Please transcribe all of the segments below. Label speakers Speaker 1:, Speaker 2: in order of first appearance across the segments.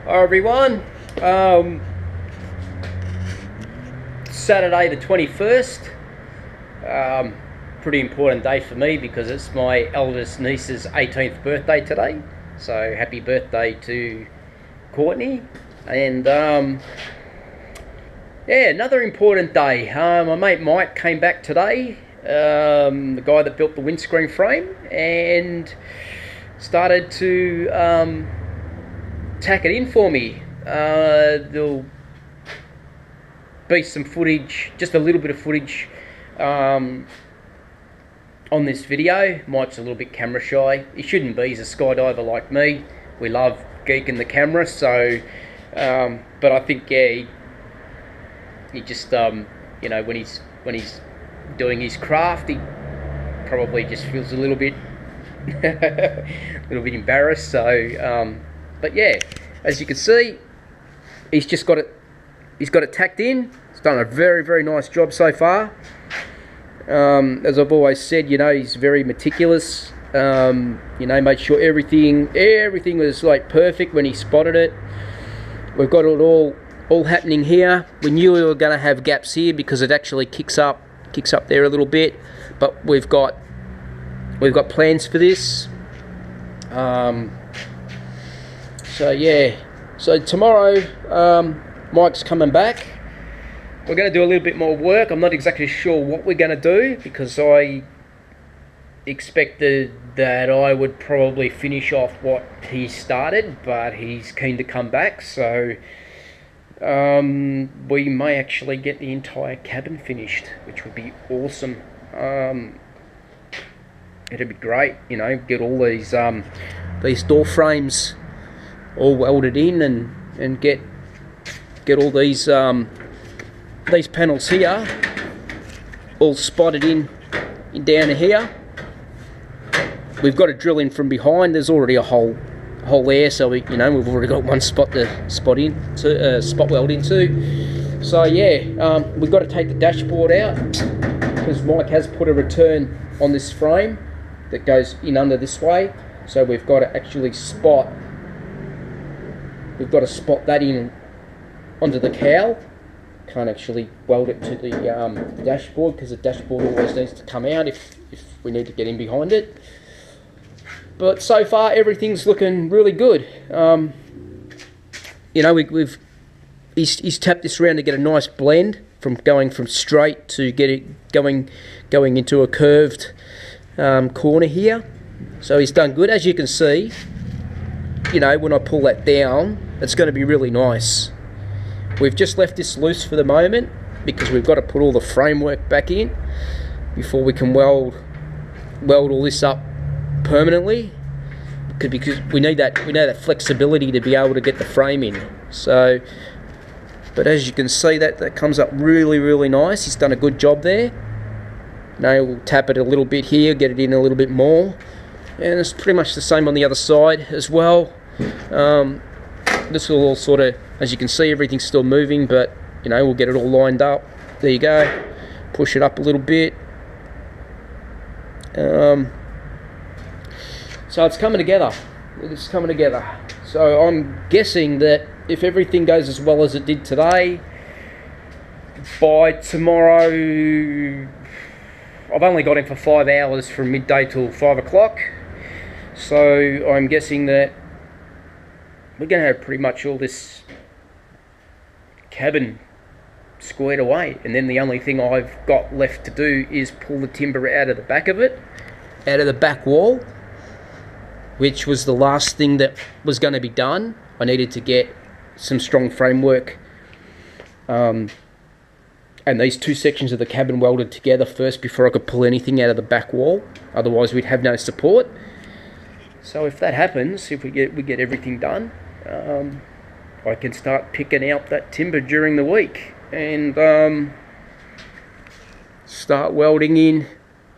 Speaker 1: Hi everyone, Saturday the 21st, pretty important day for me because it's my eldest niece's 18th birthday today, so happy birthday to Courtney. And yeah, another important day. My mate Mike came back today, the guy that built the windscreen frame, and started to tack it in for me. There'll be some footage, just a little bit of footage on this video. Mike's a little bit camera shy. He shouldn't be, he's a skydiver like me. We love geeking the camera, so but I think yeah, he just you know, when he's doing his craft, he probably just feels a little bit embarrassed. So but yeah, as you can see, he's just got it tacked in. He's done a very nice job so far. As I've always said, you know, he's very meticulous. You know, made sure everything was like perfect when he spotted it. We've got it all happening here. We knew we were going to have gaps here because it actually kicks up there a little bit, but we've got plans for this. So yeah, so tomorrow Mike's coming back. We're going to do a little bit more work. I'm not exactly sure what we're going to do because I expected that I would probably finish off what he started, but he's keen to come back, so we may actually get the entire cabin finished, which would be awesome. It'd be great, you know, get all these door frames all welded in and get all these panels here all spotted in down here. We've got to drill in from behind. There's already a hole there, so we've already got one spot to spot weld into. So yeah, we've got to take the dashboard out because Mike has put a return on this frame that goes in under this way, so we've got to actually spot that in onto the cowl. Can't actually weld it to the dashboard because the dashboard always needs to come out if we need to get in behind it. But so far everything's looking really good. You know, he's tapped this around to get a nice blend from going from straight to get it going into a curved corner here. So he's done good. As you can see, you know, when I pull that down, it's going to be really nice. We've just left this loose for the moment because we've got to put all the framework back in before we can weld all this up permanently, because we need that flexibility to be able to get the frame in. So, but as you can see, that comes up really nice. He's done a good job there. Now we'll tap it a little bit here, get it in a little bit more, and it's pretty much the same on the other side as well. This will all sort of, as you can see, everything's still moving, but you know, we'll get it all lined up. There you go. Push it up a little bit. So it's coming together. It's coming together. So I'm guessing that if everything goes as well as it did today, by tomorrow, I've only got him for 5 hours from midday till 5 o'clock. So I'm guessing that we're going to have pretty much all this cabin squared away, and then the only thing I've got left to do is pull the timber out of the back of it, out of the back wall, which was the last thing that was going to be done. I needed to get some strong framework and these two sections of the cabin welded together first before I could pull anything out of the back wall, otherwise we'd have no support. So if that happens, if we get everything done, I can start picking out that timber during the week and start welding in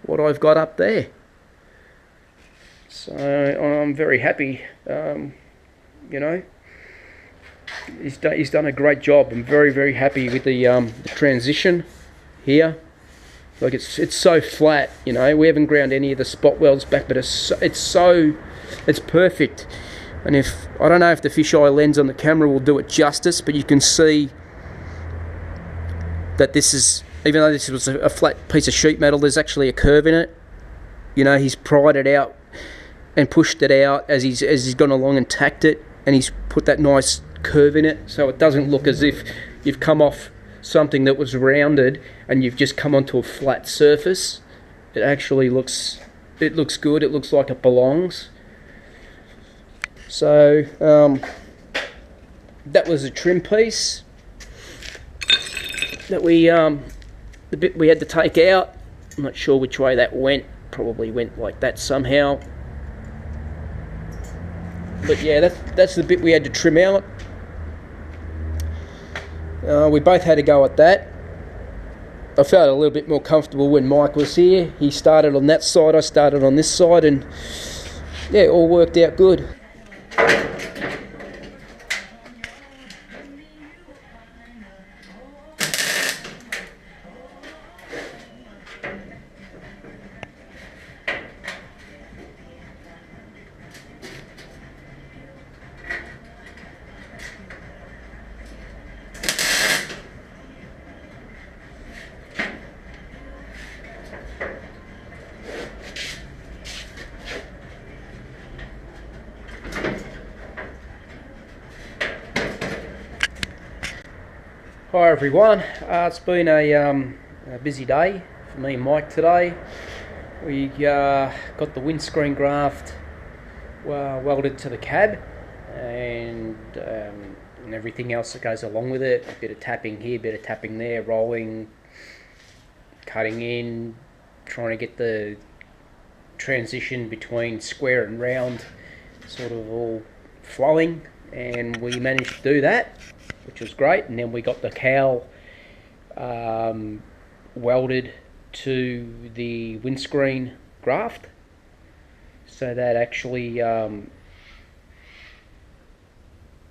Speaker 1: what I've got up there. So I'm very happy. You know, he's done a great job. I'm very happy with the transition here. Like it's so flat, you know. We haven't ground any of the spot welds back, but it's perfect. And I don't know if the fisheye lens on the camera will do it justice, but you can see that this is, even though this was a flat piece of sheet metal, there's actually a curve in it. You know, he's pried it out and pushed it out as he's gone along and tacked it, and he's put that nice curve in it, so it doesn't look as if you've come off something that was rounded and you've just come onto a flat surface. It actually looks good. It looks like it belongs. So that was a trim piece that the bit we had to take out. I'm not sure which way that went. Probably went like that somehow. But yeah, that's the bit we had to trim out. We both had a go at that. I felt a little bit more comfortable when Mike was here. He started on that side, I started on this side, and yeah, it all worked out good. Hi everyone, it's been a busy day for me and Mike today. We got the windscreen graft welded to the cab, and everything else that goes along with it. A bit of tapping here, a bit of tapping there, rolling, cutting in, trying to get the transition between square and round sort of all flowing, and we managed to do that, which was great. And then we got the cowl welded to the windscreen graft, so that actually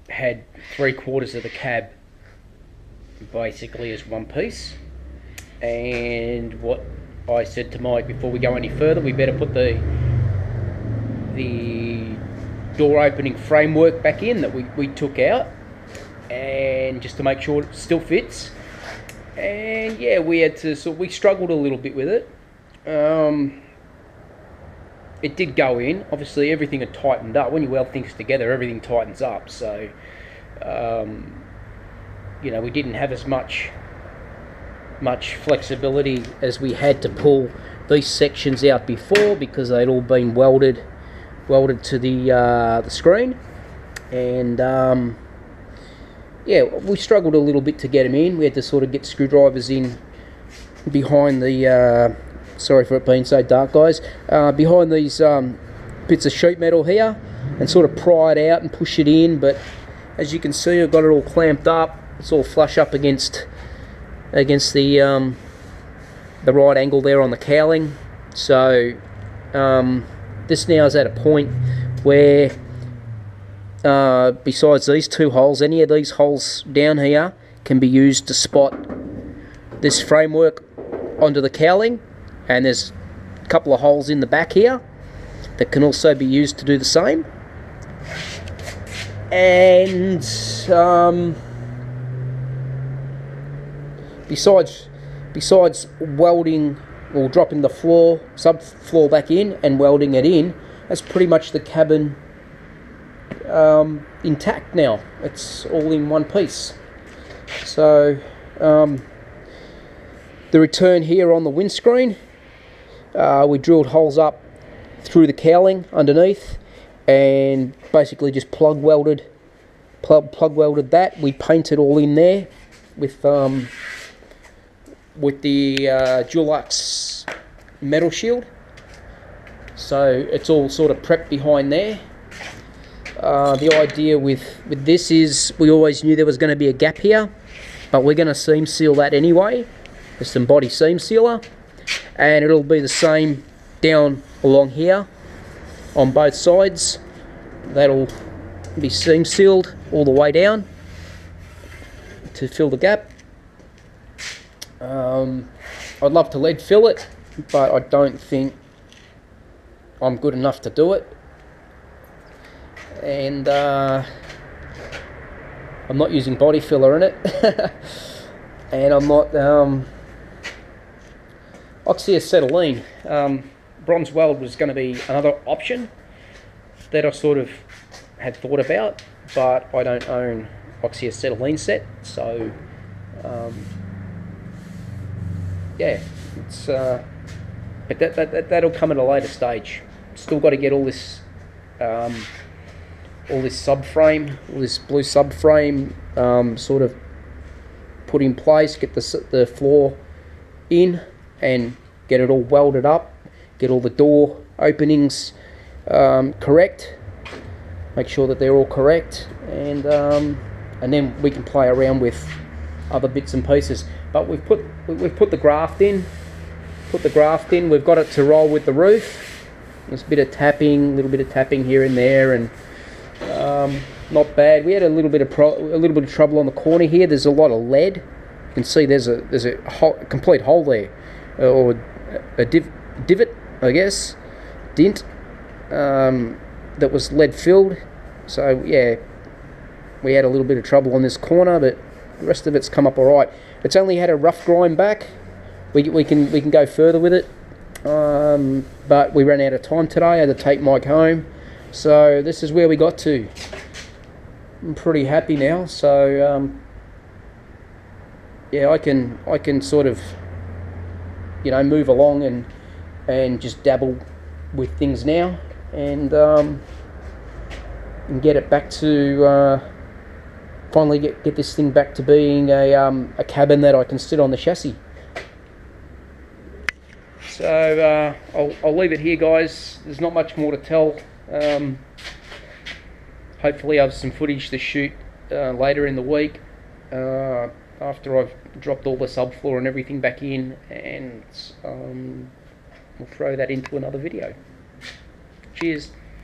Speaker 1: had 3/4 of the cab basically as one piece. And what I said to Mike, before we go any further, we better put the door opening framework back in that we took out, and just to make sure it still fits. And yeah, we struggled a little bit with it. It did go in. Obviously everything had tightened up. When you weld things together, everything tightens up, so you know, we didn't have as much flexibility as we had to pull these sections out before, because they'd all been welded to the screen. And yeah, we struggled a little bit to get them in. We had to sort of get screwdrivers in behind the sorry for it being so dark, guys, behind these bits of sheet metal here, and sort of pry it out and push it in. But as you can see, I've got it all clamped up. It's all flush up against the right angle there on the cowling. So this now is at a point where besides these two holes, any of these holes down here can be used to spot this framework onto the cowling, and there's a couple of holes in the back here that can also be used to do the same. And besides welding or dropping the subfloor back in and welding it in, that's pretty much the cabin intact now. It's all in one piece. So the return here on the windscreen, we drilled holes up through the cowling underneath, and basically just plug welded that. We painted all in there with the Dulux metal shield, so it's all sort of prepped behind there. The idea with this is, we always knew there was going to be a gap here, but we're going to seam seal that anyway with some body seam sealer, and it'll be the same down along here on both sides. That'll be seam sealed all the way down to fill the gap. I'd love to lead fill it, but I don't think I'm good enough to do it. and I'm not using body filler in it, and I'm not oxyacetylene. Bronze weld was going to be another option that I sort of had thought about, but I don't own oxyacetylene set, so yeah, it's but that'll come at a later stage. Still got to get all this subframe, all this blue subframe sort of put in place, get the floor in and get it all welded up, get all the door openings correct, make sure that they're all correct, and then we can play around with other bits and pieces. But we've put the graft in. We've got it to roll with the roof. There's a bit of tapping, here and there, and not bad. We had a little bit of trouble on the corner here. There's a lot of lead. You can see there's a complete hole there, or a divot, I guess, dent, that was lead filled. So yeah, we had a little bit of trouble on this corner, but the rest of it's come up all right. It's only had a rough grind back. We can go further with it, but we ran out of time today. I had to take Mike home, so this is where we got to. I'm pretty happy now. So yeah, I can sort of, you know, move along and just dabble with things now, and get it back to finally get this thing back to being a cabin that I can sit on the chassis. So I'll leave it here, guys. There's not much more to tell. Hopefully I have some footage to shoot later in the week, after I've dropped all the subfloor and everything back in, and we'll throw that into another video. Cheers.